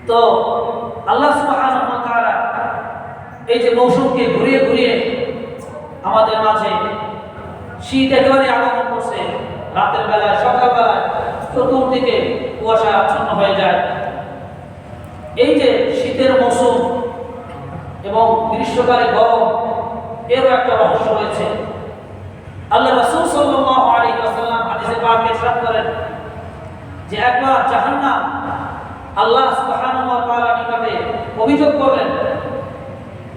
তো আল্লাহ সুবহানাহু ওয়া তাআলা এই যে মৌসুমকে ঘুরিয়ে ঘুরিয়ে আমাদের মাঝে শীত একেবারে আগমন করছে, রাতের বেলায় সকালবেলায় চতুর্দিকে কুয়াশা আচ্ছন্ন হয়ে যায়। এই যে শীতের মৌসুম এবং গ্রীষ্মকালে গরম, এরও একটা রহস্য রয়েছে। আল্লাহ রাসূল সাল্লাল্লাহু আলাইহি ওয়াসাল্লাম হাদিসে পাকে ইরশাদ করেন যে একবার জাহান্নাম আল্লাহ সুবহানাহু ওয়া তাআলার নিকটে অভিযোগ করলেন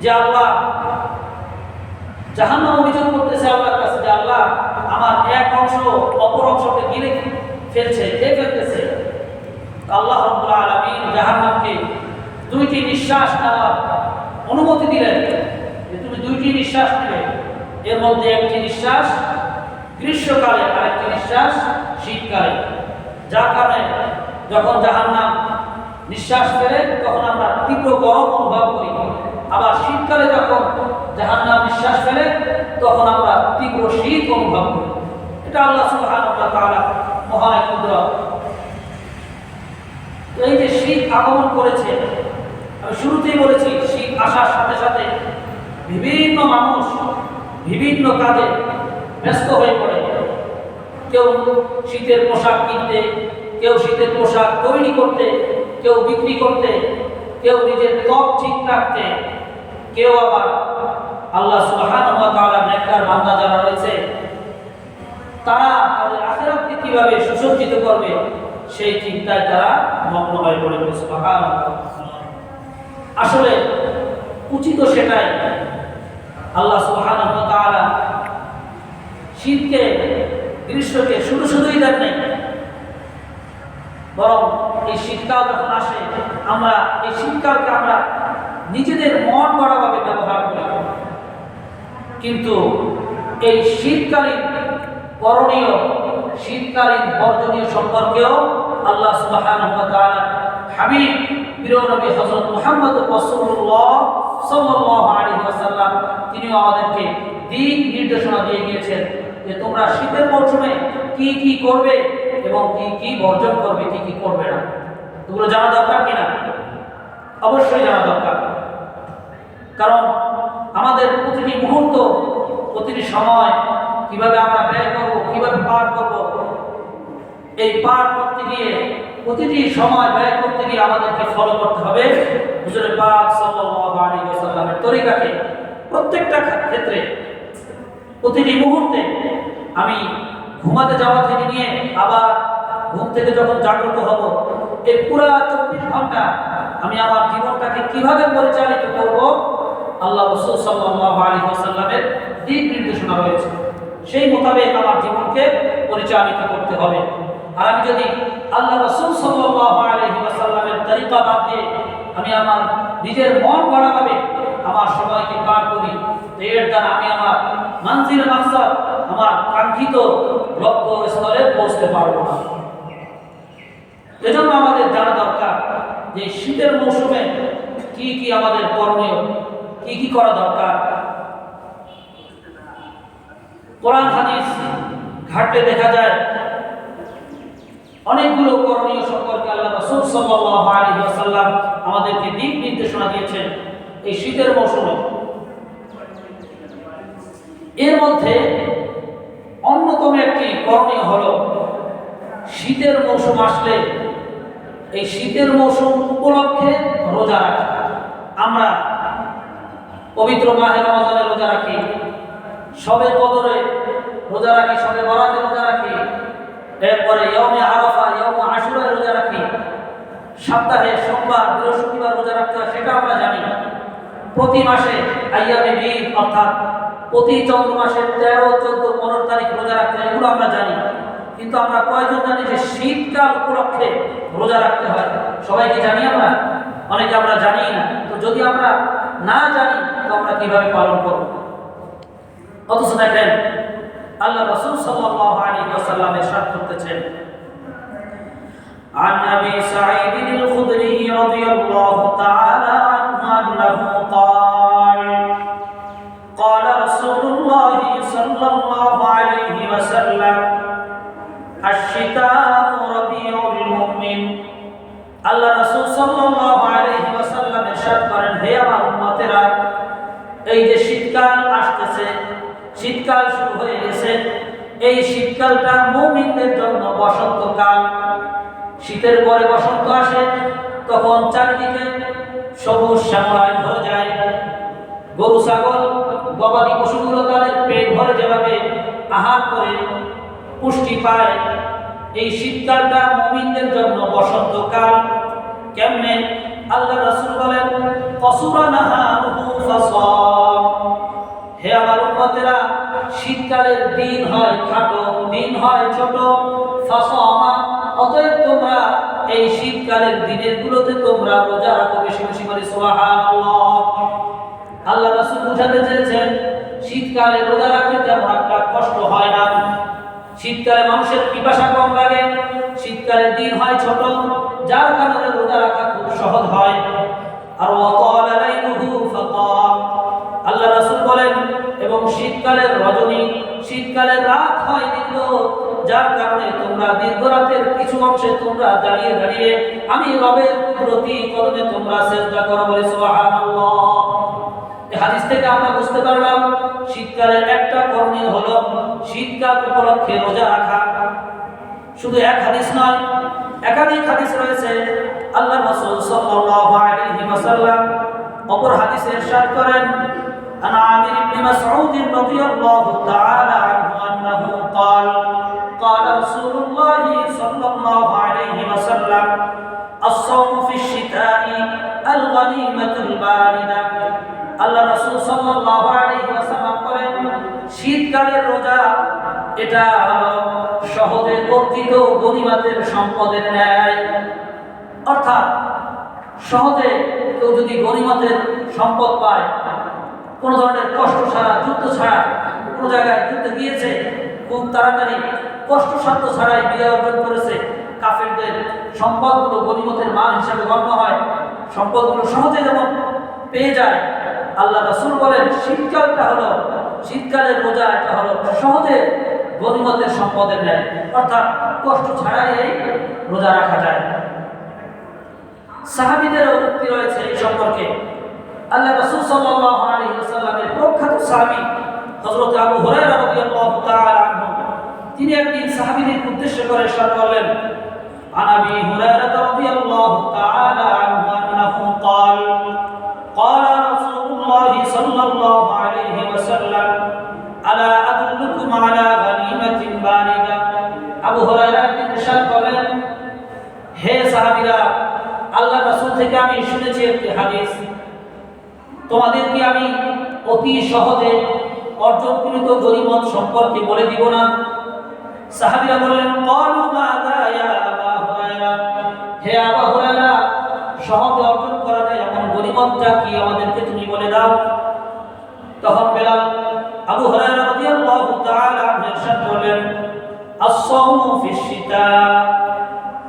যে আল্লাহ, জাহান্নাম অভিযোগ করতেছে আল্লাহর কাছে যে আল্লাহ, আমার এক অংশ অপর অংশকে গিলে ফেলছে, খেয়ে ফেলতেছে। আল্লাহ রাব্বুল আলামিন জাহান্নামকে দুইটি নিঃশ্বাস নেওয়ার অনুমতি দিলেন যে তুমি দুইটি নিঃশ্বাস নেবে, এর মধ্যে একটি নিঃশ্বাস গ্রীষ্মকালে আর একটি নিঃশ্বাস শীতকালে। যার কারণে যখন জাহান্নাম নিঃশ্বাস ফেলে তখন আমরা তীব্র গরম অনুভব করি, আবার শীতকালে যখন জাহান্নাম নিঃশ্বাস ফেলে তখন আমরা তীব্র শীত অনুভব করি। এটা আল্লাহ সুবহানাহু ওয়া তাআলা মহান কুদরত। এই যে শীত আগমন করেছে, আমি শুরুতেই বলেছি শীত আসার সাথে সাথে বিভিন্ন মানুষ বিভিন্ন কাজে ব্যস্ত হয়ে পড়ে। কেউ শীতের পোশাক কিনতে, কেউ শীতের পোশাক তৈরি করতে, কেউ বিক্রি করতে, কেউ নিজের ত্বক ঠিক রাখতে, কেউ আবার আল্লাহ সুবহানাহু ওয়া তাআলার নেককার বান্দা যারা রয়েছে তারা তাদের আখিরাতকে কিভাবে সুসজ্জিত করবে সেই চিন্তায় তারা মগ্ন হয়ে পড়ে। সুবহানাল্লাহ। আসলে উচিত সেটাই। আল্লাহ সুবহানাহু ওয়া তাআলা শীতকে গ্রীষ্মকে শুধু শুধুই দেন নাই, বরং এই শীতকাল যখন আসে আমরা এই শীতকালকে আমরা নিজেদের মন গড়াভাবে ব্যবহার করি, কিন্তু এই শীতকালীন করণীয়, শীতকালীন বর্জনীয় সম্পর্কেও আল্লাহ সুবহানাহু ওয়া তাআলা হাবিব প্রিয় নবী হযরত মুহাম্মদ রাসূলুল্লাহ সাল্লাল্লাহু আলাইহি ওয়াসাল্লাম তিনিও আমাদেরকে দিক নির্দেশনা দিয়ে গিয়েছেন যে তোমরা শীতের মৌসুমে কি কি করবে এবং কি কি বর্জন করবে, কি কি করবে না। এগুলো জানা দরকার কিনা? অবশ্যই জানা দরকার। কারণ আমাদের প্রতিটি মুহূর্ত, প্রতিটি সময় কিভাবে আমরা ব্যয় করব, কিভাবে পার করব, এই পার করতে গিয়ে প্রতিটি সময় ব্যয় করতে গিয়ে আমাদেরকে ফলো করতে হবে হুজুর পাক সাল্লাল্লাহু আলাইহি ওয়াসাল্লামের তরিকাকে। প্রত্যেকটা ক্ষেত্রে, প্রতিটি মুহূর্তে, আমি ঘুমাতে যাওয়া থেকে নিয়ে আবার ঘুম থেকে যখন জাগ্রত হব, এই পুরো 24 ঘন্টা আমি আমার জীবনটাকে কিভাবে পরিচালিত করব, আল্লাহ রাসূল সাল্লাল্লাহু আলাইহি ওয়াসাল্লামের দিক নির্দেশনা রয়েছে। সেই মোতাবেক আমার জীবনকে পরিচালিত করতে হবে। আর আমি যদি আল্লাহ রাসূল সাল্লাল্লাহু আলাইহি ওয়াসাল্লামের তরিকা বাদ দিয়ে আমি আমার নিজের মন গড়াভাবে আমার সময়কে পার করি, এর দ্বারা আমি আমার মানজিল মাকসাদ, আমার কাঙ্ক্ষিত লক্ষ্য স্থলে পৌঁছতে পারবো না। এজন্য আমাদের জানা দরকার যে শীতের মৌসুমে কি কি আমাদের করণীয়, কি কি করা দরকার। কোরআন হাদিস ঘাটলে দেখা যায় অনেকগুলো করণীয় সম্পর্কে আল্লাহ রাসূল সাল্লাল্লাহু আলাইহি ওয়াসাল্লাম আমাদেরকে দিক নির্দেশনা দিয়েছেন এই শীতের মৌসুমে। এর মধ্যে অন্যতম একটি করণীয় হলো শীতের মৌসুম আসলে এই শীতের মৌসুম উপলক্ষে রোজা রাখা। আমরা পবিত্র মাহে রমজানে রোজা রাখি, শবে কদরে রোজা রাখি, শবে বরাতে রোজা রাখি, এরপরে ইয়মে আরাফা, ইয়মে আশুরায় রোজা রাখি। সপ্তাহে সোমবার, বৃহস্পতিবার রোজা রাখতে হয় সেটা আমরা জানি। প্রতি মাসে আইয়ামে বীর অর্থাৎ প্রতি চন্দ্র মাসের 13, 14, 15 তারিখ রোজা রাখতে হয়, এগুলো আমরা জানি। কিন্তু আমরা কয়জন জানি যে শীতকাল উপলক্ষে রোজা রাখতে হয়? সবাই কি জানি আমরা? অনেকে আমরা জানি না। তো যদি আমরা না জানি তো আমরা কিভাবে পালন করব? অথচ দেখেন আল্লাহ রাসূল সাল্লাল্লাহু আলাইহি ওয়াসাল্লাম ইরশাদ করতেছেন, عن أبي سعيد الخدري رضي الله تعالى عنه أنه قال قال رسول الله صلى الله عليه وسلم الشتاء ربيع المؤمنين মুমিন। আল্লাহ রাসূল সাল্লাল্লাহু আলাইহি ওয়াসাল্লাম ইরশাদ করেন, হে আমার উম্মতেরা, এই যে শীতকাল আসতেছে, শীতকাল শুরু হয়ে গেছে, এই শীতকালটা মুমিনদের জন্য বসন্তকাল। শীতের পরে বসন্ত আসে, তখন চারিদিকে সবুজ শ্যামলায় ভরে যায়। গরু ছাগল গবাদি পশুগুলো তাদের পেট ভরে যেভাবে আহার করে পুষ্টি পায়, এই শীতকালটা মুমিনদের জন্য বসন্তকাল। কেমনে? আল্লাহ রাসূল বলেন, কসুরা নাহারুহু ফাসাম। হে আমার উম্মতেরা, শীতকালের দিন হয় খাটো, দিন হয় ছোট। ফাসামা, অতএব তোমরা এই শীতকালের দিনের গুলোতে তোমরা রোজা রাখো বেশি বেশি করে। সুবহানাল্লাহ। আল্লাহ রাসূল বুঝাতে চেয়েছেন শীতকালে রোজা রাখতে তেমন একটা কষ্ট হয় না। শীতকালে মানুষের পিপাসা কম লাগে, শীতকালের দিন হয় ছোট, যার কারণে রোজা রাখা খুব সহজ হয়। আর ওয়াতালা লাইলুহু ফাতাম, আল্লাহ রাসূল বলেন, এবং শীতকালের রজনী, শীতকালের রাত হয় দীর্ঘ, যার কারণে তোমরা দীর্ঘ রাতের কিছু অংশে তোমরা দাঁড়িয়ে দাঁড়িয়ে আমি রবের কুদরতি কদমে তোমরা সিজদা করো। বলে সুবহানাল্লাহ। এই হাদিস থেকে আমরা বুঝতে পারলাম শীতকালের একটা করণীয় হলো শীতকাল উপলক্ষে রোজা রাখা। শুধু এক হাদিস নয়, একাধিক হাদিস রয়েছে। আল্লাহ রাসূল সাল্লাল্লাহু আলাইহি ওয়াসাল্লাম অপর হাদিসে ইরশাদ করেন, আন আমির ইবনে মাসউদ রাদিয়াল্লাহু তাআলা আনহু আন্নাহু قال قال رسول الله صلى الله عليه وسلم الصوم في الشتاء الغنيمة الباردة। আল্লাহ রাসূল সাল্লাল্লাহু আলাইহি ওয়াসাল্লাম বলেন, শীতকালের রোজা এটা হলো সহজে অর্জিত গনিমতের সম্পদের ন্যায়। অর্থাৎ সহজে কেউ যদি গনিমতের সম্পদ পায়, কোনো ধরনের কষ্ট ছাড়া, যুদ্ধ ছাড়া, কোনো জায়গায় যুদ্ধে গিয়েছে, খুব তাড়াতাড়ি কষ্টসাধ্য ছাড়াই বিজয় অর্জন করেছে, কাফেরদের সম্পদগুলো গনিমতের মাল হিসাবে গণ্য হয়, সম্পদগুলো সহজে যেমন পেয়ে যায়। আল্লাহ রাসূল বলেন শীতকালটা হলো, শীতকালের রোজা এটা হলো সহজে গনিমতের সম্পদের ন্যায়, অর্থাৎ কষ্ট ছাড়াই এই রোজা রাখা যায়। সাহাবীদেরও উক্তি রয়েছে এই সম্পর্কে। আল্লাহ রাসূল সাল্লাল্লাহু আলাইহি ওয়াসাল্লামের প্রখ্যাত সাহাবী হযরত আবু হুরায়রা রাদিয়াল্লাহু তাআলা আনহু, তিনি একদিন সাহাবীদের উদ্দেশ্য করে ইরশাদ করলেন, আন আবি হুরায়রা রাদিয়াল্লাহু তাআলা আনহু আন্নাহু قال قال رسول الله صلى الله عليه وسلم الا ادلكم على غنيمة باردة। আবু হুরায়রা ইরশাদ করলেন, হে সাহাবীরা, আল্লাহ রাসূল থেকে আমি শুনেছি একটি হাদিস, তোমাদেরকে আমি অতি সহজে অর্জনকৃত গনিমত সম্পর্কে বলে দিব না? সাহাবীরা বললেন, ক্বালু মাযা ইয়া আবা হুরায়রা, হে আবু হুরায়রা, সহজে অর্জন করা যায় এমন গনিমতটা কি আমাদেরকে তুমি বলে দাও। তখন বেলাল আবু হুরায়রা রাদিয়াল্লাহু তাআলা আনহু ইরশাদ করলেন, আস-সাওমু ফিশ-শিতা,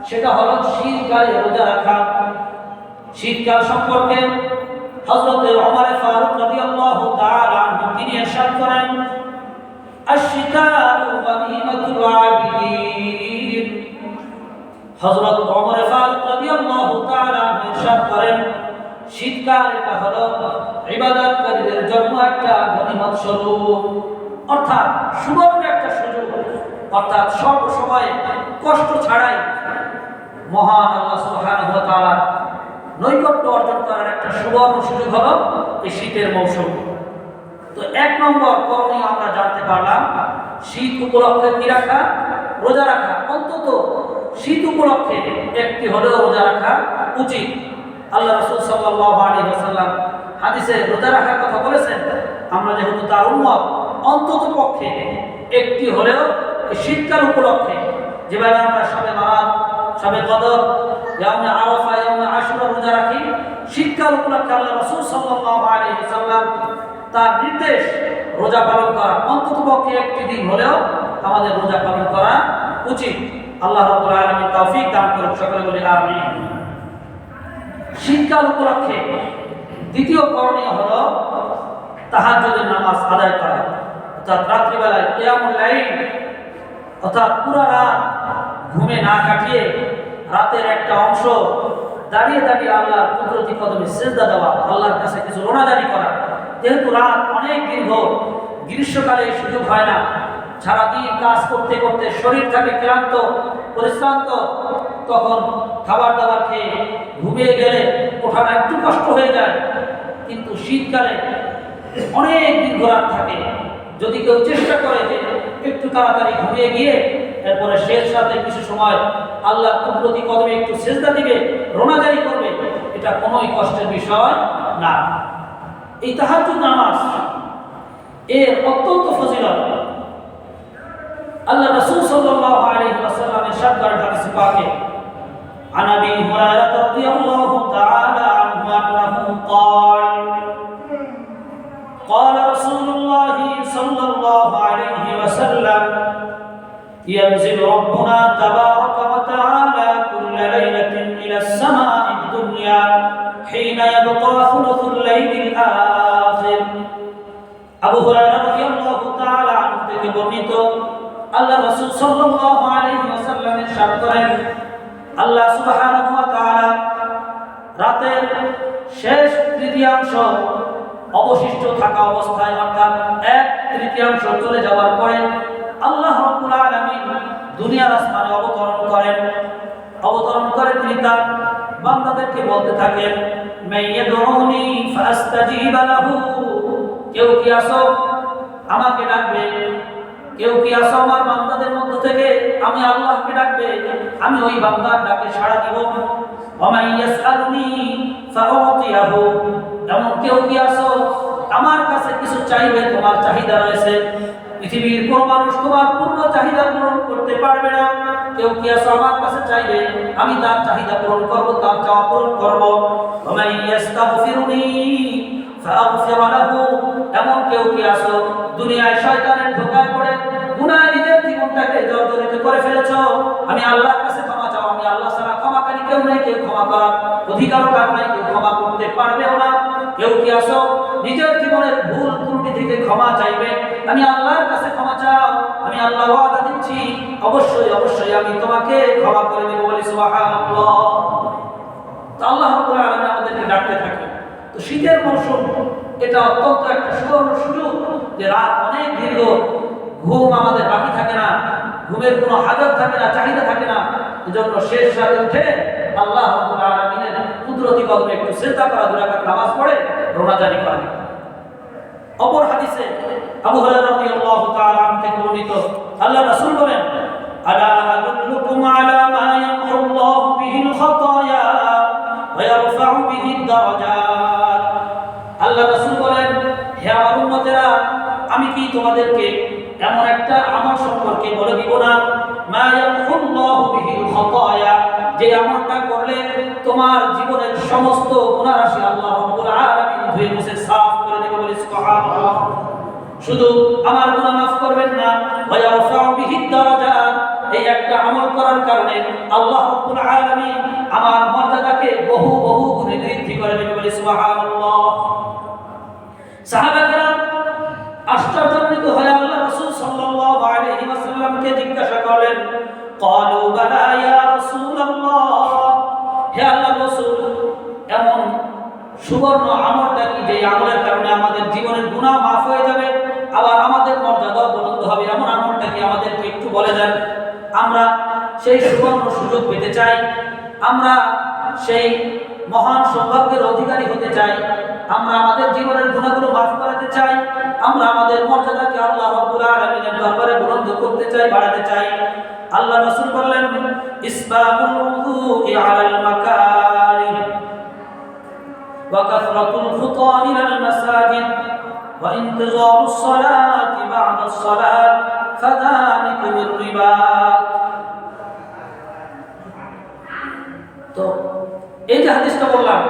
সেটা হলো শীতকালে রোজা রাখা। শীতকাল সম্পর্কে হযরত ওমর ফারুক রাদিয়াল্লাহু তাআলা আনহু তিনি ইরশাদ করেন, আশ-শিতাউ গনিমাতুল আবিদিন। হযরত ওমর ফারুক রাদিয়াল্লাহু তাআলা আনহু ইরশাদ করেন, শীতকাল এটা হলো ইবাদতকারীদের জন্য একটা গনিমত স্বরূপ, অর্থাৎ সুবর্ণ একটা সুযোগ, অর্থাৎ সব সময় কষ্ট ছাড়াই মহান আল্লাহ সুবহানাহু ওয়া তাআলা নৈকট্য অর্জন করার একটা সুবর্ণ সুযোগ হলো এই শীতের মৌসুম। তো এক নম্বর করণীয় আমরা জানতে পারলাম, শীত উপলক্ষে কি রাখা? রোজা রাখা। অন্তত শীত উপলক্ষে একটি হলেও রোজা রাখা উচিত। আল্লাহ রাসূল সাল্লাল্লাহু আলাইহি ওয়াসাল্লাম হাদিসে রোজা রাখার কথা বলেছেন। আমরা যেহেতু তার উম্মত, অন্তত পক্ষে একটি হলেও শীতকাল উপলক্ষে, যেভাবে আমরা শবে বরাত, শবে কদর, ইয়াউমে আরাফা, ইয়াউমে আশুরা রোজা রাখি, শীতকাল উপলক্ষে আল্লাহ রাসূল সাল্লাল্লাহু আলাইহি ওয়াসাল্লাম তার নির্দেশ রোজা পালন করা, অন্তত পক্ষে একটি দিন হলেও আমাদের রোজা পালন করা উচিত। আল্লাহ রাব্বুল আলামিন তৌফিক দান করুন, সকলে বলি আমিন। শীতকাল উপলক্ষে দ্বিতীয় করণীয় হলো তাহাজ্জুদের নামাজ আদায় করা, অর্থাৎ রাত্রিবেলায় কিয়ামুল লাইল, অর্থাৎ পুরো রাত ঘুমে না কাটিয়ে রাতের একটা অংশ দাঁড়িয়ে দাঁড়িয়ে আল্লাহর কুদরতি কদমে সিজদা দেওয়া, আল্লাহর কাছে কিছু রোনাজারি করা। যেহেতু রাত অনেক দীর্ঘ, গ্রীষ্মকালে সুযোগ হয় না, সারাদিন কাজ করতে করতে শরীর থাকে ক্লান্ত পরিশ্রান্ত, তখন খাবার দাবার খেয়ে ঘুমিয়ে গেলে ওঠাটা একটু কষ্ট হয়ে যায়। কিন্তু শীতকালে অনেক দীর্ঘ রাত থাকে, যদি কেউ চেষ্টা করে যে একটু তাড়াতাড়ি ঘুমিয়ে গিয়ে এরপরে শেষ রাতে কিছু সময় আল্লাহ কুদরতি কদমে একটু সিজদা দিবে, রোনাজারি করবে, এটা কোনোই কষ্টের বিষয় না। এই তাহাজ্জুদ নামাজ এর অত্যন্ত ফজিলত আল্লাহ রাসূল সাল্লাল্লাহু আলাইহি ওয়াসাল্লাম ইরশাদ করেন হাদিসে পাকে, আন আবি হুরায়রা রাদিয়াল্লাহু তাআলা আনহু আন্নাহু ক্বাল قال رسول الله صلى الله عليه وسلم ينزل ربنا تبارك وتعالى كل ليلة إلى السماء الدنيا حين يبقى ثلث الليل الآخر। আবু হুরায়রা রাদিয়াল্লাহু তাআলা আনহু থেকে বর্ণিত আল্লাহ রাসূল সাল্লাল্লাহু আলাইহি ওয়াসাল্লাম ইরশাদ করেন, আল্লাহ সুবহানাহু ওয়া তাআলা রাতের শেষ তৃতীয়াংশ অবশিষ্ট থাকা অবস্থায় অর্থাৎ এক তৃতীয়াংশ চলে যাওয়ার পরে আল্লাহ রাব্বুল আলামিন দুনিয়ার আসমানে অবতরণ করে তিনি তার বান্দাদেরকে বলতে থাকেন, মাইয়াদউনি ফাস্তাজিবা লাহু, কেউ কি আসো আমাকে ডাকবে, কেউ কি আসো আমার বান্দাদের মধ্য থেকে আমি আল্লাহকে ডাকবে, আমি ওই বান্দার ডাকে সাড়া দিব। ওয়া মান ইয়াসআলুনি ফাউতিয়াহু, এমন কেউ কি আসো আমার কাছে কিছু চাইবে, তোমার চাহিদা রয়েছে, পৃথিবীর কোন মানুষ তোমার পূর্ণ চাহিদা পূরণ করতে পারবে না, কেউ কি আসো আমার কাছে চাইবে, আমি তার চাহিদা পূরণ করব, তার চাওয়া পূরণ করব। ওয়া মান ইস্তাগফিরুনি ফাআগফির লাহু, এমন কেউ কি আসো দুনিয়ায় শয়তানের ধোঁকায় পড়ে গুনাহে নিজের জীবনটাকে জর্জরিত করে ফেলেছো, আমি আল্লাহর কাছে ক্ষমা চাও, আমি আল্লাহ ছাড়া ক্ষমাকারী কেউ নেই, কেউ ক্ষমা করার অধিকারও কার নাই, কেউ ক্ষমা করতে পারবেও না। কেউ কি আসো নিজের জীবনের ভুল ত্রুটি থেকে ক্ষমা চাইবে, আমি আল্লাহর কাছে ক্ষমা চাও, আমি আল্লাহ ওয়াদা দিচ্ছি অবশ্যই অবশ্যই আমি তোমাকে ক্ষমা করে দেব। বলি সুবহানাল্লাহ। তো আল্লাহ রাব্বুল আলামিন আমাদেরকে ডাকতে থাকে। তো শীতের মৌসুম এটা অত্যন্ত একটা সুবর্ণ সুযোগ যে রাত অনেক দীর্ঘ, ঘুম আমাদের বাকি থাকে না, ঘুমের কোনো হাজত থাকে না, চাহিদা থাকে না, এজন্য শেষ রাতে উঠে আল্লাহ রাব্বুল আলামিনের কুদরতি কদমে একটু সিজদা করা, দুই রাকাত নামাজ পড়ে রোনাজারি করা। অপর হাদিসে আবু হুরায়রা রাদিয়াল্লাহু তাআলা আনহু থেকে বর্ণিত আল্লাহ রাসূল বলেন, আলা আদুল্লুকুম আলা মা ইয়ামহুল্লাহু বিহিল খাতায়া ওয়া ইয়ারফাউ বিহিদ দারাজাত। আল্লাহ রাসূল বলেন, হে আমার উম্মতেরা, আমি কি তোমাদেরকে এমন একটা আমল সম্পর্কে বলে দিব না, মা ইয়ামহুল্লাহু বিহিল খাতায়া, যে আমলটা করলে তোমার জীবনের সমস্ত গুনাহ রাশি আল্লাহ রাব্বুল আলামিন ধুয়ে মুছে সাফ করে দেবে। বলি সুবহানাল্লাহ। শুধু আমার গুনাহ মাফ করবেন না, ওয়া ইয়ারফাউ বিহিদ দারাজাত, এই একটা আমল করার কারণে আল্লাহ রাব্বুল আলামিন আমার মর্যাদাকে বহু বহু গুণে বৃদ্ধি করে দেবে। বলি সুবহানাল্লাহ। সাহাবারা আশ্চর্যান্বিত হয়ে আল্লাহ রাসূল সাল্লাল্লাহু আলাইহি ওয়াসাল্লামকে জিজ্ঞাসা করলেন, ক্বালু বালা ইয়া রাসূলুল্লাহ, হে আল্লাহর রাসূল, এমন সুবর্ণ আমলটা কি যে আমলের কারণে আমাদের জীবনের গুনাহ মাফ হয়ে যাবে, আবার আমাদের মর্যাদা বুলন্দ হবে, এমন আমলটা কি আমাদেরকে একটু বলে দেন, আমরা সেই সুবর্ণ সুযোগ পেতে চাই, আমরা সেই মহান সৌভাগ্যের অধিকারী হতে চাই, আমরা আমাদের জীবনের গুনাহগুলো মাফ করাতে চাই, আমরা আমাদের মর্যাদাকে আল্লাহ রাব্বুল আলামিনের দরবারে বুলন্দ করতে চাই, বাড়াতে চাই। আল্লাহ রাসূল বললেন, ইসবাগুল উযুই আলাল মাকারিহ ওয়া কাসরাতুল খুতা ইলাল মাসাজিদ ওয়া ইনতিজারুস সালাতি বা'দাস সালাত ফাযালিকুমুর রিবাত। তো এই যে হাদিসটা বললাম,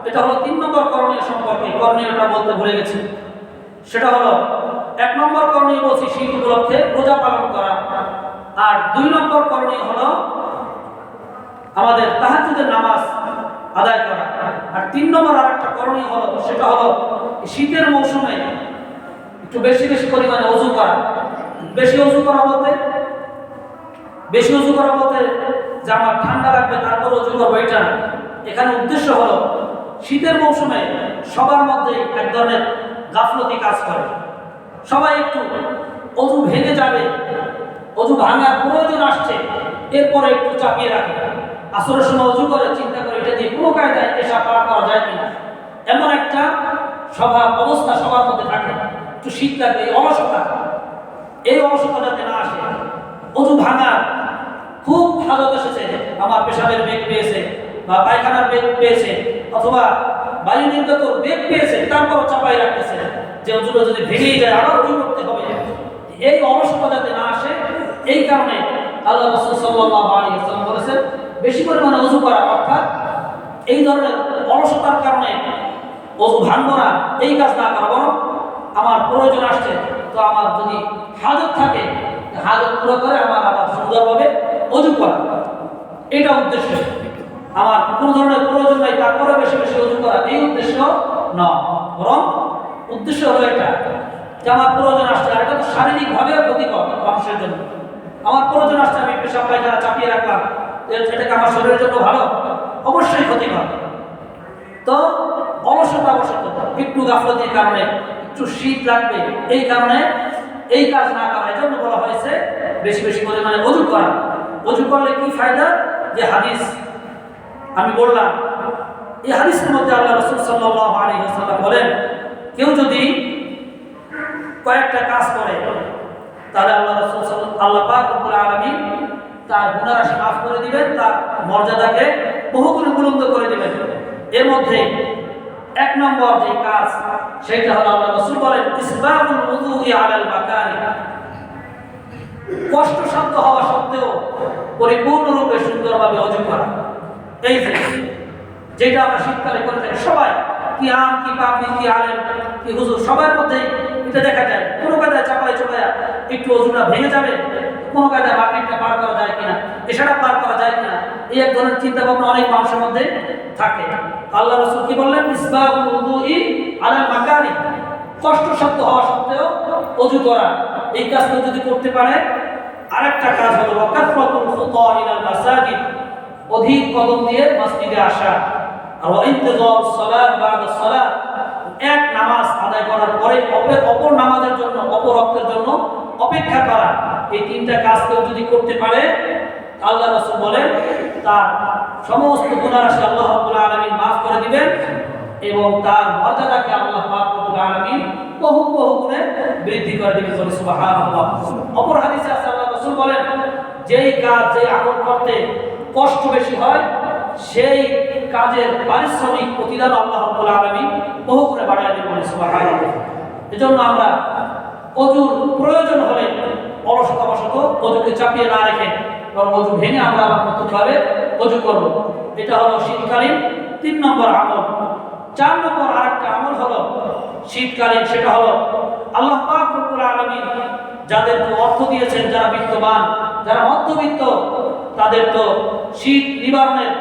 এটা হলো 3 নম্বর করণীয় সম্পর্কে। করণীয়টা বলতে ভুলে গেছি, সেটা হলো 1 নম্বর করণীয় বলছি শীত উপলক্ষে রোজা পালন করা, আর 2 নম্বর করণীয় হলো আমাদের তাহাজ্জুদের নামাজ আদায় করা, আর 3 নম্বর আরেকটা করণীয় হলো সেটা হলো শীতের মৌসুমে একটু বেশি বেশি পরিমাণে ওযু করা। বেশি ওযু করা বলতে যে আমার ঠান্ডা লাগবে তারপর অজু করবো, এটা না। এখানে উদ্দেশ্য হলো শীতের মৌসুমে সবার মধ্যে এক ধরনের গাফলতি কাজ করে, সবাই একটু অজু ভেঙে যাবে, অজু ভাঙার প্রয়োজন আসছে, এরপরে একটু চাপিয়ে রাখে, আসরের সময় অজু করে চিন্তা করে এটা দিয়ে কোনো কায়দায় এসা পার করা যায় কিনা, এমন একটা স্বভাব অবস্থা সবার মধ্যে থাকে। একটু শীত লাগবে, এই অলসতা যাতে না আসে। অজু ভাঙার খুব হাজত এসেছে, আমার পেশাবের বেগ পেয়েছে বা পায়খানার বেগ পেয়েছে অথবা বায়ু নির্গত বেগ পেয়েছে, তারপর চাপাই রাখতেছে যে অজুটা যদি ভেঙেই যায় আবার অজু করতে হবে। এই অলসতা যাতে না আসে, এই কারণে আল্লাহ রাসূল সাল্লাল্লাহু আলাইহি ওয়াসাল্লাম বলেছেন বেশি পরিমাণে অজু করা, অর্থাৎ এই ধরনের অলসতার কারণে অজু ভাঙবো না এই কাজ না করা, বরং আমার প্রয়োজন আসছে তো আমার যদি হাজত থাকে হাজত পুরো করে আমার আবার সুন্দরভাবে অজু করা, এটা উদ্দেশ্য। আমার কোনো ধরনের প্রয়োজন নাই তারপরে বেশি বেশি অজু করা, এই উদ্দেশ্য নয়, বরং উদ্দেশ্য হলো এটা যে আমার প্রয়োজন আসছে, আর এটা তো শারীরিকভাবেও ক্ষতিকর মানুষের জন্য। আমার প্রয়োজন আসছে, আমি পেশাব পায়খানা চাপিয়ে রাখলাম, এটাকে আমার শরীরের জন্য ভালো? অবশ্যই ক্ষতিকর। তো অলসতা একটু গাফলতির কারণে, একটু শীত লাগবে এই কারণে এই কাজ না করা, এই জন্য বলা হয়েছে বেশি বেশি পরিমাণে অজু করা। অজু করলে কি ফায়দা? যে হাদিস আমি বললাম, এই হাদিসের মধ্যে আল্লাহ রাসূল সাল্লাল্লাহু আলাইহি ওয়াসাল্লাম বলেন কেউ যদি কয়েকটা কাজ করে তাহলে আল্লাহ পাক রব্বুল আলামিন তার গুনাহ রাশি মাফ করে দিবেন, তার মর্যাদাকে বহুগুণে বুলন্দ করে দিবেন। এর মধ্যে এক নম্বর যে কাজ সেটা হলো আল্লাহ রাসূল বলেন ইসবাগুল উযুই আলাল মাকারি, কষ্টসাধ্য হওয়া সত্ত্বেও পরিপূর্ণরূপে সুন্দরভাবে অজু করা। এই যেটা আমরা শীতকালে করে থাকি সবাই, কি আম কি পাবলি কি আলেম কি হুজুর, সবার মধ্যে এটা দেখা যায়। কোনো কায়দায় চাপায় একটু অজুটা ভেঙে যাবে, কোনো কায়দায় মাগরিবটা পার করা যায় কিনা, এশাটা পার করা যায় কিনা, এই এক ধরনের চিন্তা ভাবনা অনেক মানুষের মধ্যে থাকে। আল্লাহ রাসূল কি বললেন? ইসবাগুল উযুই আলাল মাকারি, কষ্টসাধ্য হওয়া সত্ত্বেও অজু করা। এই কাজটা যদি করতে পারে, আরেকটা কাজ হলো ওয়াকাফরাতুল খুতা ইলাল মাসাজিদ, অধিক কদম দিয়ে মসজিদে আসা, আর ইন্তিজার সালাত বাদা সালাত, এক নামাজ আদায় করার পরে অপর নামাজের জন্য, অপর ওয়াক্তের জন্য অপেক্ষা করা। এই তিনটা কাজ কেউ যদি করতে পারে আল্লাহ রাসূল বলেন তার সমস্ত গুনাহ রাশি আল্লাহ রাব্বুল আলামিন মাফ করে দিবেন এবং তার মর্যাদাকে আল্লাহ পাক রব্বুল আলামিন বহু বহু গুণে বৃদ্ধি করে দিবেন। সুবহানাল্লাহ। অপর হাদিসে আছে আল্লাহ রাসূল বলেন যেই কাজ যে আমল করতে কষ্ট বেশি হয় সেই কাজের পারিশ্রমিক প্রতিদান আল্লাহ রাব্বুল আলামিন বহু গুণে বাড়িয়ে দিবেন। সুবহানাল্লাহ। এজন্য আমরা অজুর প্রয়োজন হলে অলসতাবশত অজুকে চাপিয়ে না রেখে বরং অজু ভেঙে আমরা আবার নতুনভাবে অজু করব। এটা হলো শীতকালীন 3 নম্বর আমল। 4 নম্বর আরেকটা আমল হলো শীতকালীন, সেটা হলো আল্লাহ পাক রব্বুল আলামিন যাদেরকে অর্থ দিয়েছেন, যারা বিত্তবান, যারা মধ্যবিত্ত, তাদের তো শীত নিবারণের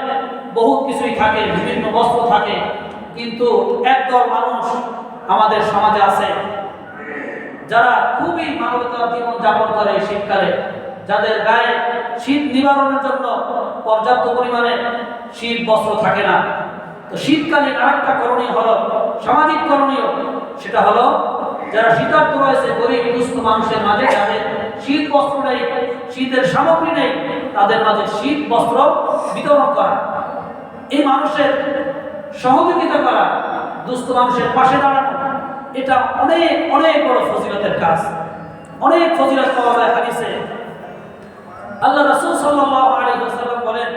বহুত কিছুই থাকে, বিভিন্ন বস্ত্র থাকে, কিন্তু একদল মানুষ আমাদের সমাজে আছে যারা খুবই মানবতার জীবন যাপন করে শীতকালে, যাদের গায়ে শীত নিবারণের জন্য পর্যাপ্ত পরিমাণে শীত বস্ত্র থাকে না। তো শীতকালীন আরেকটা করণীয় হলো সামাজিক করণীয়, সেটা হলো যারা শীতার্ত রয়েছে, গরিব দুস্থ মানুষের মাঝে যাদের শীত বস্ত্র নেই, শীতের সামগ্রী নেই, তাদের মাঝে শীত বস্ত্র বিতরণ করা, এই মানুষের সহযোগিতা করা, দুস্থ মানুষের পাশে দাঁড়ানো, এটা অনেক অনেক বড় ফজিলতের কাজ। অনেক ফজিলত পাওয়া যায় হাদিসে। আল্লাহ রাসূল সাল্লাল্লাহু আলাইহি ওয়াসাল্লাম বলেন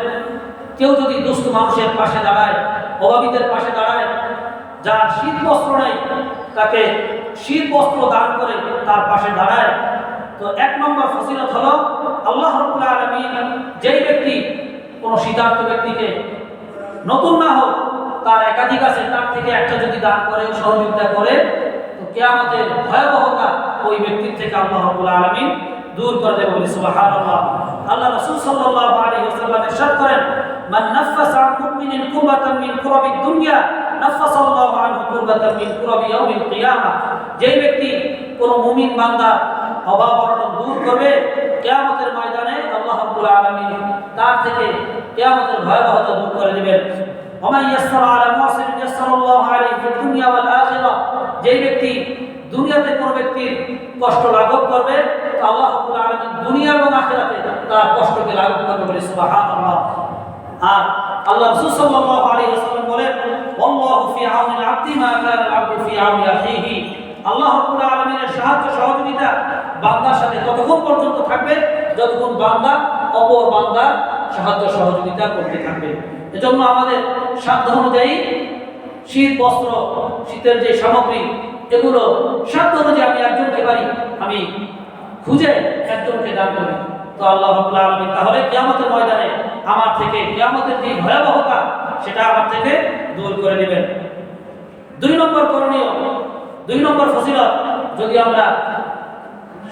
কেউ যদি দুস্থ মানুষের পাশে দাঁড়ায়, অভাবীদের পাশে দাঁড়ায়, যার শীত বস্ত্র নেই তাকে শীত বস্ত্র দান করে তার পাশে দাঁড়ায়, তো 1 নম্বর ফজিলত হলো আল্লাহ রাব্বুল আলামিন যেই ব্যক্তি কোনো শীতার্ত ব্যক্তিকে, নতুন না হোক তার একাধিক আছে, তার থেকে একটা যদি দান করে, সহযোগিতা করে, তো কিয়ামতের ভয়াবহতা ওই ব্যক্তির থেকে আল্লাহ রাব্বুল আলামিন দূর করে দেবে। বলি সুবহানাল্লাহ। আল্লাহ রাসূল সাল্লাল্লাহু আলাইহি ওয়াসাল্লাম ইরশাদ করেন মান নাফাসা আন মুমিনিন কুরবাতান মিন কুরাবিদ দুনিয়া নাফাসাল্লাহু আনহু কুরবাতান মিন কুরাবি ইয়াউমিল কিয়ামা, যেই ব্যক্তি কোন মুমিন বান্দা অভাব অনটন দূর করবে, কিয়ামতের ময়দানে আল্লাহ রাব্বুল আলামিন তার থেকে কিয়ামতের ভয়াবহতা দূর করে দিবেন। ওমান ইয়াসসারা আলা মুহসিনিন ইয়াসসারাল্লাহু আলাইহি ফিদ দুনিয়া ওয়াল আখিরাহ, যেই ব্যক্তি দুনিয়াতে কোনো ব্যক্তির কষ্ট লাঘব করবে তো আল্লাহ রাব্বুল আলামিন দুনিয়া এবং আখিরাতে তার কষ্টকে লাঘব করবে বলে সুবহানাল্লাহ। আর আল্লাহ রাসূল সাল্লাল্লাহু আলাইহি ওয়াসাল্লাম বলেন, আল্লাহু ফি আউনিল আবদি মা কানা আল আবদু ফি আউনি আখিহি, আল্লাহ রাব্বুল আলামিনের সাহায্য সহযোগিতা বান্দার সাথে ততক্ষণ পর্যন্ত থাকবে যতক্ষণ বান্দা অপর বান্দার সাহায্য সহযোগিতা করতে থাকবে। এজন্য আমাদের সাধ্য অনুযায়ী শীত বস্ত্র, শীতের যে সামগ্রী, এগুলো সাধ্য অনুযায়ী আমি একজনকে পারি আমি খুঁজে একজনকে দান করি, তো আল্লাহ রাব্বুল আলামিন তাহলে কিয়ামতের ময়দানে আমার থেকে কিয়ামতের যে ভয়াবহতা সেটা আমার থেকে দূর করে নেবেন। 2 নম্বর করণীয়, 2 নম্বর ফজিলত, যদি আমরা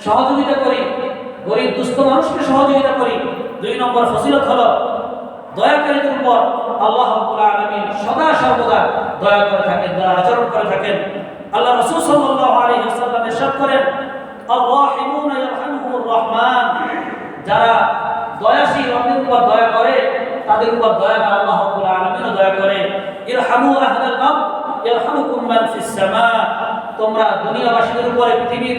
সহযোগিতা করি, গরিব দুস্থ মানুষকে সহযোগিতা করি, 2 নম্বর ফজিলত হলো দয়াকারীদের উপর আল্লাহ রাব্বুল আলামিন সদা সর্বদা দয়া করে থাকেন, দয়া আচরণ করে থাকেন। আল্লাহ রাসূল সাল্লাল্লাহু আলাইহি ওয়াসাল্লাম ইরশাদ করেন, আর-রাহিমুনা ইয়ারহামুহুর রহমান, যারা দয়াশীল, অন্যের উপর দয়া করে তাদের উপর দয়া করে আল্লাহ রাব্বুল আলামিনও দয়া করে। ইরহামু আহলাল আরদ ইয়ারহামুকুম মান ফিস সামা, তোমরা দুনিয়াবাসীদের উপরে, পৃথিবীর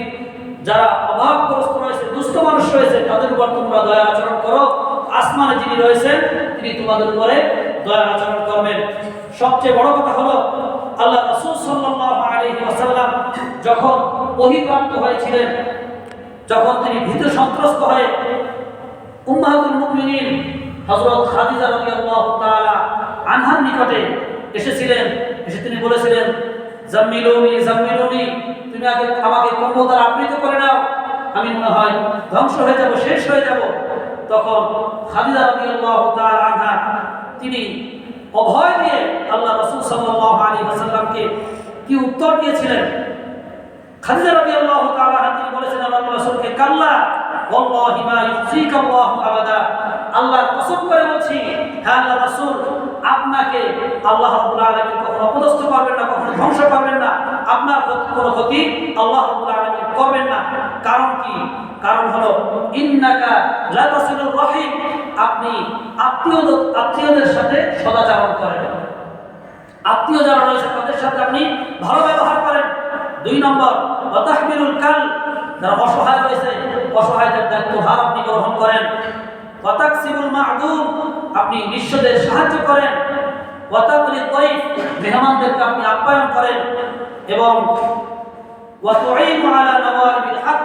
যারা অভাবগ্রস্ত রয়েছে, দুস্থ মানুষ রয়েছে, তাদের উপর তোমরা দয়া আচরণ করো, আসমানে যিনি রয়েছেন তিনি তোমাদের উপরে দয়া আচরণ করবেন। সবচেয়ে বড় কথা হলো আল্লাহ রাসূল সাল্লাল্লাহু আলাইহি ওয়াসাল্লাম যখন ওহীপ্রাপ্ত হয়েছিলেন, যখন তিনি ভীত সন্ত্রস্ত হয়ে উম্মাহাতুল মুমিনিন হযরত খাদিজা রাদিয়াল্লাহু তাআলা আনহার নিকটে এসেছিলেন, এসে তিনি বলেছিলেন, জাম্মিলুনি জাম্মিলুনি, তুমি আগে আমাকে কম্বল দ্বারা আবৃত করে নাও, আমি মনে হয় ধ্বংস হয়ে যাব, শেষ হয়ে যাব। তখন খাদিজা রাদিয়াল্লাহু তাআলা আনহা তিনি অভয় দিয়ে আল্লাহ রাসূল সাল্লাল্লাহু আলাইহি ওয়াসাল্লামকে কি উত্তর দিয়েছিলেন? খাদিজা রাদিয়াল্লাহু তাআলা আনহা তিনি বলেছেন আল্লাহ রাসূলকে, কাল্লা ওয়াল্লাহি মা ইউযিকাল্লাহু আবাদা, আল্লাহর কসম করে বলছি হ্যাঁ আল্লাহ রাসূল, আপনাকে আল্লাহ রাব্বুল আলামিন কখনো অপদস্থ করবেন না, কখনো ধ্বংস করবেন না, আপনার কোনো ক্ষতি আল্লাহ রাব্বুল আলামিন করবেন না। কারণ কি? কারণ হলো ইন্নাকা লা তাসিলুর রহিম, আপনি আত্মীয়দের সাথে সদাচরণ করেন, আত্মীয় যারা রয়েছে তাদের সাথে আপনি ভালো ব্যবহার করেন। 2 নম্বর ওয়া তাহমিলুল কাল, যারা অসহায় রয়েছে অসহায়দের দায়িত্বভার আপনি গ্রহণ করেন। ওয়া তাকসিবুল মা'দুম, আপনি নিঃস্বদের সাহায্য করেন। ওয়া তাকরিদ দাইফ, মেহমানদেরকে আপনি আপ্যায়ন করেন। এবং ওয়া তুঈনু আলা নওয়ারিবিল হক,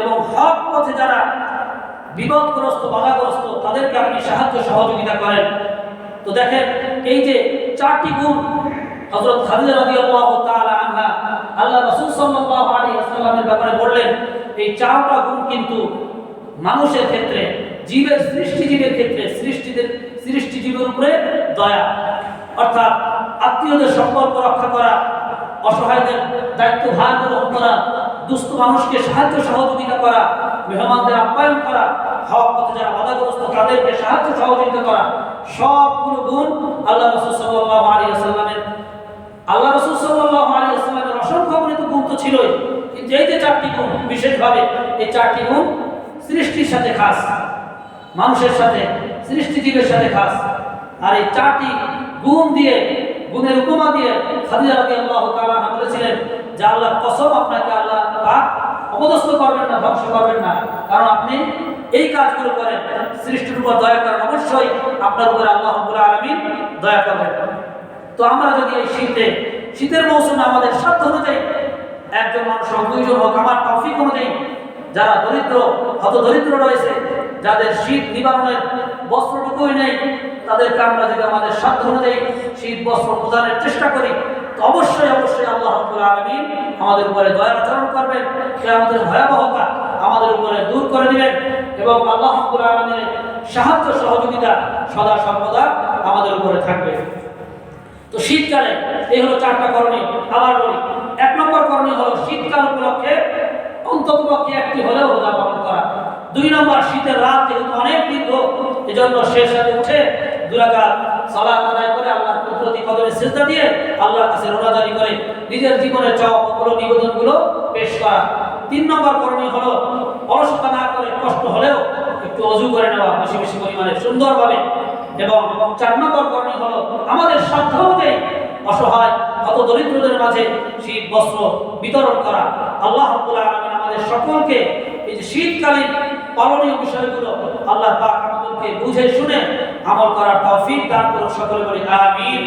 এবং হক পথে যারা বিপদগ্রস্ত, বাধাগ্রস্ত তাদেরকে আপনি সাহায্য সহযোগিতা করেন। তো দেখেন এই যে 4টি গুণ হযরত খাদিজা রাদিয়াল্লাহু তাআলা আনহা আল্লাহ রাসূল সাল্লাল্লাহু আলাইহি ওয়াসাল্লামের ব্যাপারে বললেন, এই 4টা গুণ কিন্তু মানুষের ক্ষেত্রে, জীবের সৃষ্টিজীবের ক্ষেত্রে, সৃষ্টিজীবের উপরে দয়া, অর্থাৎ আত্মীয়দের সম্পর্ক রক্ষা করা, অসহায়দের দায়িত্বভার গ্রহণ করা, দুস্থ মানুষকে সাহায্য সহযোগিতা করা, মেহমানদের আপ্যায়ন করা, হক পথে যারা বাধাগ্রস্ত তাদেরকে সাহায্য সহযোগিতা করা, সবগুলো গুণ আল্লাহ রাসূল সাল্লাল্লাহু আলাইহি ওয়াসাল্লামের অসংখ্য অগণিত গুণ তো ছিলই, কিন্তু এই যে 4টি গুণ বিশেষভাবে, এই 4টি গুণ সৃষ্টির সাথে খাস, মানুষের সাথে, সৃষ্টিজীবের সাথে খাস। আর এই 4টি গুণ দিয়ে, গুণের উপমা দিয়ে খাদিজা রাদিয়াল্লাহু তাআলা আনহা বলেছিলেন যে আল্লাহর কসম, আপনাকে আল্লাহ পাক অপদস্থ করবেন না, ধ্বংস করবেন না, কারণ আপনি এই কাজগুলো করেন, সৃষ্টির উপর দয়া করেন, অবশ্যই আপনার উপরে আল্লাহ রাব্বুল আলামিন দয়া করবেন। তো আমরা যদি এই শীতের মৌসুমে আমাদের সাধ্য অনুযায়ী, একজন মানুষ হোক, 2 জন হোক, আমার তৌফিক অনুযায়ী, যারা দরিদ্র, হত দরিদ্র রয়েছে, যাদের শীত নিবারণের বস্ত্রটুকুই নেই, তাদেরকে আমরা যদি আমাদের সাধ্য অনুযায়ী শীত বস্ত্র প্রদানের চেষ্টা করি, তো অবশ্যই অবশ্যই আল্লাহ রাব্বুল আলামিন আমাদের উপরে দয়া আচরণ করবেন, কিয়ামতের ভয়াবহতা আমাদের উপরে দূর করে দিবেন, এবং আল্লাহ রাব্বুল আলামিনের সাহায্য সহযোগিতা সদা সর্বদা আমাদের উপরে থাকবে। তো শীতকালে এই হলো 4টা করণীয়। আবার বলি, 1 নম্বর করণীয় হলো শীতকাল উপলক্ষে অন্ততপক্ষে একটি হলেও রোজা পালন করা। 2 নম্বর, শীতের রাত যেহেতু অনেক দীর্ঘ, এজন্য শেষ রাতে উঠে 2 রাকাত সালাত আদায় করে আল্লাহর কুদরতি কদমে সিজদা দিয়ে আল্লাহর কাছে রোজাদারি করে নিজের জীবনের চাওয়াগুলো, নিবেদনগুলো পেশ করা। 3 নম্বর করণীয় হলো অলসতা না করে, কষ্ট হলেও একটু অজু করে নেওয়া বেশি বেশি পরিমাণে সুন্দরভাবে। এবং 4 নম্বর করণীয় হলো আমাদের সাধ্য অনুযায়ী অসহায় হত দরিদ্রদের মাঝে শীত বস্ত্র বিতরণ করা। আল্লাহ রাব্বুল আলামিন আমাদের সকলকে এই যে শীতকালীন পালনীয় বিষয়গুলো আল্লাহ পাক আমাদেরকে বুঝে শুনে আমল করার তৌফিক দান করুন। সকলে বলি আমিন।